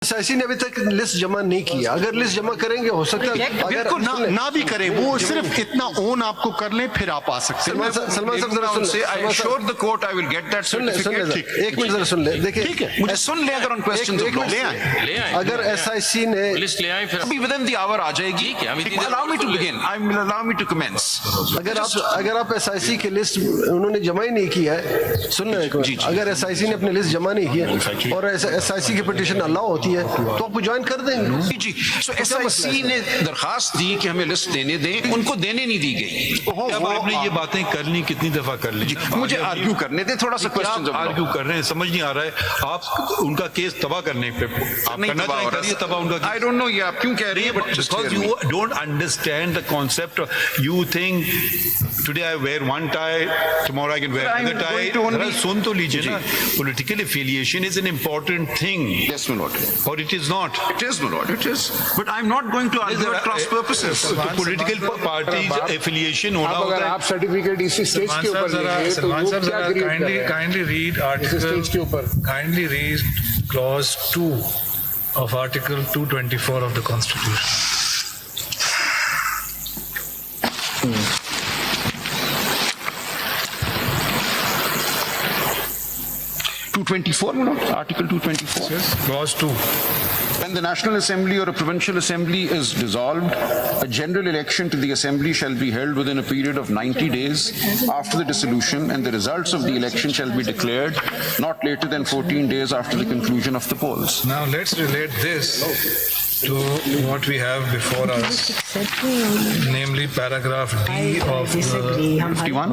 SIC ने अभी तक लिस्ट जमा नहीं किया। अगर लिस्ट जमा करेंगे हो सकता है अगर ना भी करे, वो सिर्फ इतना ओन आपको कर ले, फिर आप आ सकते हैं। सलमान साहब जरा सुन ले। I assure the court I will get that certificate. एक मिनट जरा सुन ले। देखिए ठीक है, मुझे सुन ले अगर on questions of law ले आए। अगर एसआईसी ने लिस्ट ले आए फिर अभी within the hour आ जाएगी। ठीक है, अभी Allow me to begin. Allow me to commence. अगर आप एसआईसी की लिस्ट उन्होंने जमा ही नहीं किया है, सुन ले एक मिनट, अगर एसआईसी ने अपनी लिस्ट जमा नहीं की है और एसआईसी की पिटीशन अलाउ होती है तो आपको ज्वाइन कर देंगे। जी, so SIC ने दरखास्त दी कि हमें लिस्ट देने दें, उनको देने नहीं दी गई। अब आपने ये बातें कर ली, कितनी दफा कर ली? मुझे आर्ग्यू करने दे थोड़ा सा क्वेश्चन। आर्ग्यू कर रहे हैं, समझ नहीं आ रहा है। आप उनका केस तबाह करने पे आप करना चाहें, करिए तबाह उनका। आई डोंट नो ये आप क्यों कह रही है, but because you don't understand the concept. You think today I wear one tie, tomorrow I can wear another tie. जरा सुन तो लीजिए ना। Political affiliation is an important thing. Yes, my lord. Or it is not. It is, my lord. It is. But I'm not going to argue at cross purposes. तो political parties affiliation होना अगर होता है। आप certificate इसी stage के ऊपर लेंगे तो वो क्या क्रिएट कर रहे हैं? kindly read इस article स्टेज के ऊपर kindly read clause 2 of article 224 of the constitution. 224, my lord. Article 224. Yes, clause 2. When the National Assembly or a provincial assembly is dissolved, a general election to the assembly shall be held within a period of 90 days after the dissolution, and the results of the election shall be declared not later than 14 days after the conclusion of the polls. Now let's relate this to what we have before us, namely paragraph D of the 51,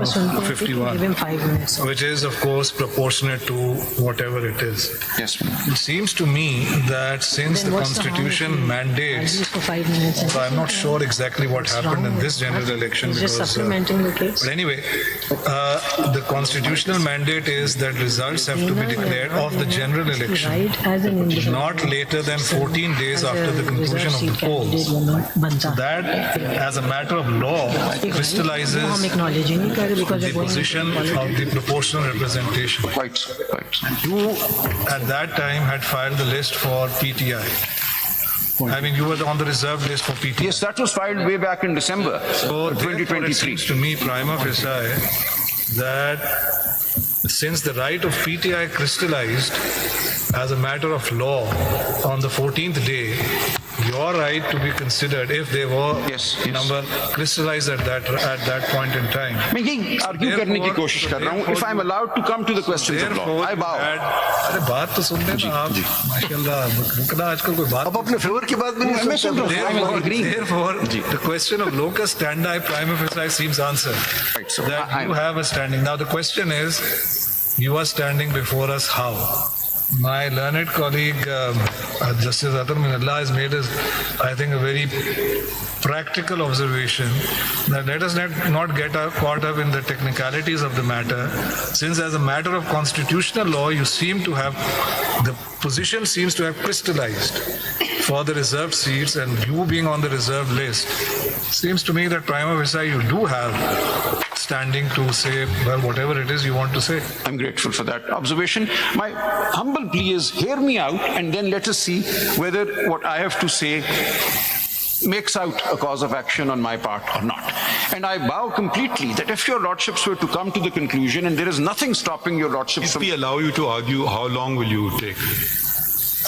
which is of course proportionate to whatever it is. Yes, ma'am. It seems to me that since the constitution mandates, so I'm not sure exactly what happened in this general election because, but anyway, the constitutional mandate is that results have to be declared of the general election not later than 14 days after the conclusion of the polls. So that, as a matter of law, crystallizes the position of the proportional representation. Quite. You, at that time, had filed the list for PTI. I mean, you were on the reserve list for PTI. Yes, that was filed way back in December So therefore, it 2023. seems to me, prima facie, that since the right of PTI crystallized as a matter of law on the 14th day, your right to be considered if they were number crystallized at that point in time. मैं यही argue करने की कोशिश कर रहा हूँ. If I'm allowed to come to the questions of law, I bow. अरे बात तो सुन लेना आप. माशाल्लाह, रुकना आजकल कोई बात. आप अपने फेवर की बात भी नहीं मैं सुन रहा हूँ. Therefore, the question of locus standi prima facie seems answered. Right, so That you have a standing. Now the question is, you are standing before us how? My learned colleague, Justice Atar Minallah, has made, I think, a very practical observation that let us not get caught up in the technicalities of the matter, since as a matter of constitutional law, you seem to have, the position seems to have crystallized for the reserved seats, and you being on the reserved list, seems to me that prima facie you do have standing to say, well, whatever it is you want to say. I'm grateful for that observation. My humble plea is, hear me out and then let us see whether what I have to say makes out a cause of action on my part or not. And I bow completely that if your lordships were to come to the conclusion, and there is nothing stopping your lordship If from... we allow you to argue, how long will you take?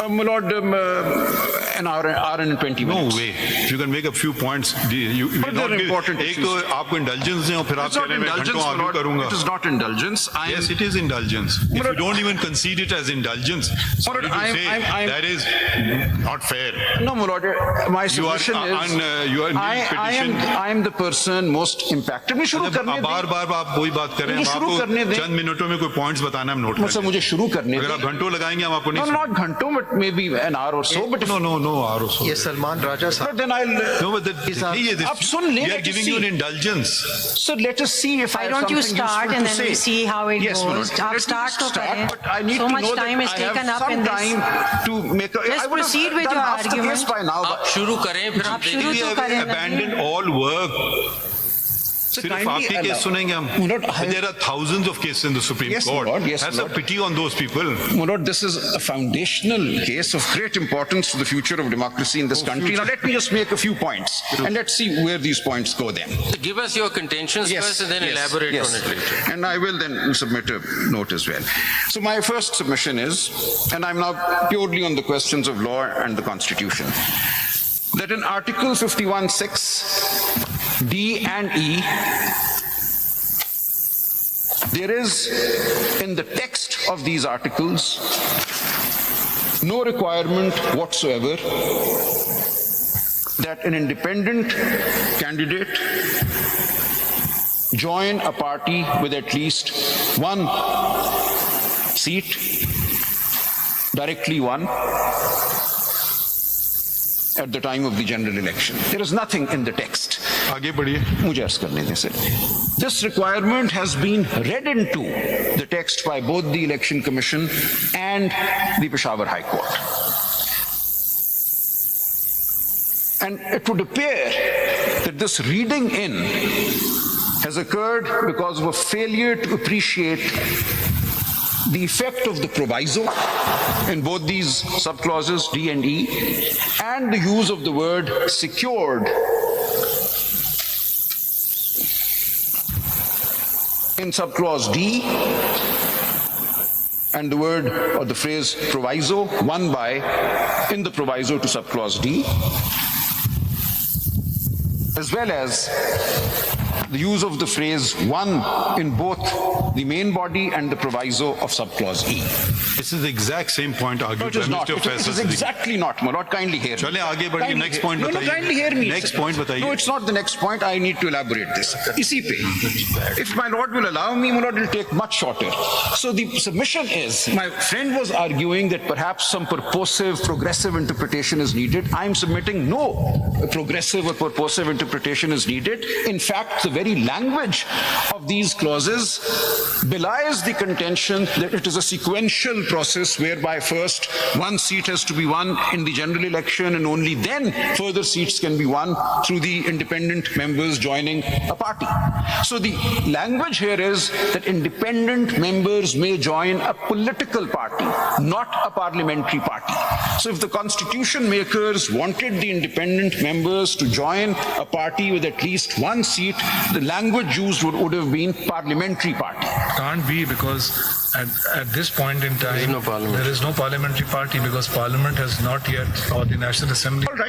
My lord, an hour and 20 No minutes. way. If you can make a few points, you will But they're not give. important एक issues. तो आपको indulgence दें और फिर आप It's कह not रहे हैं मैं indulgence, घंटों my argue lord. करूंगा. It is not indulgence. Yes, it is indulgence. If you don't even concede it as indulgence, sorry to say, that is not fair. No, my lord, my suggestion is, you are petition. I am the person most impacted. मैं शुरू करने दें. बार-बार आप वही बात कर रहे हैं. मुझे शुरू आपको करने दें. चंद मिनटों में कोई पॉइंट्स बताना हम नोट मतलब मुझे शुरू करने अगर आप घंटों लगाएंगे हम आपको No, नहीं. not घंटों, but maybe an hour or so. But No, hour or so. ये सलमान राजा साहब But then I'll. No, but आप सुन लें, we are let us giving see. you an indulgence. So let us see if I Why have don't you something start useful and to then we say. see how it Yes, my goes? lord. आप Let me start तो start, करें. but I need So to much know time that is I have taken up some in this. time to make a... Let's I would have proceed with done your half the case argument. by now. आप शुरू करें फिर आप शुरू We तो have करें abandoned all work. So सिर्फ kindly आपके allow- केस सुनेंगे हम. Murad, I- There are thousands of cases in the Supreme Yes, Court. Lord, yes, Have some Lord. pity on those people. Murad, this is a foundational case of great importance to the future of democracy in this country. Now, let me just make a few points, and let's see where these points go then. Give us your contentions first and then elaborate on it later. And I will then submit a note as well. So my first submission is, and I'm now purely on the questions of law and the Constitution, that in Article 51(6), D and E, there is, in the text of these articles, no requirement whatsoever that an independent candidate join a party with at least one seat, directly one, at the time of the general election. There is nothing in the text. आगे बढ़िए. मुझे अर्ज करने दें sir. This requirement has been read into the text by both the Election Commission and the Peshawar High Court. And it would appear that this reading in has occurred because of a failure to appreciate the effect of the proviso in both these subclauses, D and E, and the use of the word secured in subclause D, and the word or the phrase proviso, one by, in the proviso to subclause D, as well as the use of the phrase one in both the main body and the proviso of subclause E. This is the exact same point No, argued it by is not. Mr. It Faisal is Siddiqui. exactly not, Murad. Kindly hear me. चलें आगे बढ़िए. Kindly Next hear- point No, बताइए. kindly hear me. Next sir. point बताइए. No, it's not the next point. I need to elaborate this. इसी पे. If my Lord will allow me, Murad, it will take much shorter. So the submission is, my friend was arguing that perhaps some purposive, progressive interpretation is needed. I'm submitting no progressive or purposive interpretation is needed. In fact, the very language of these clauses belies the contention that it is a sequential process whereby first one seat has to be won in the general election and only then further seats can be won through the independent members joining a party. So the language here is that independent members may join a political party, not a parliamentary party. So if the constitution makers wanted the independent members to join a party with at least one seat, the language used would have been parliamentary party. Can't be, because at this point in time, no parliament. there is no parliamentary party because parliament has not yet, or the National Assembly. All right,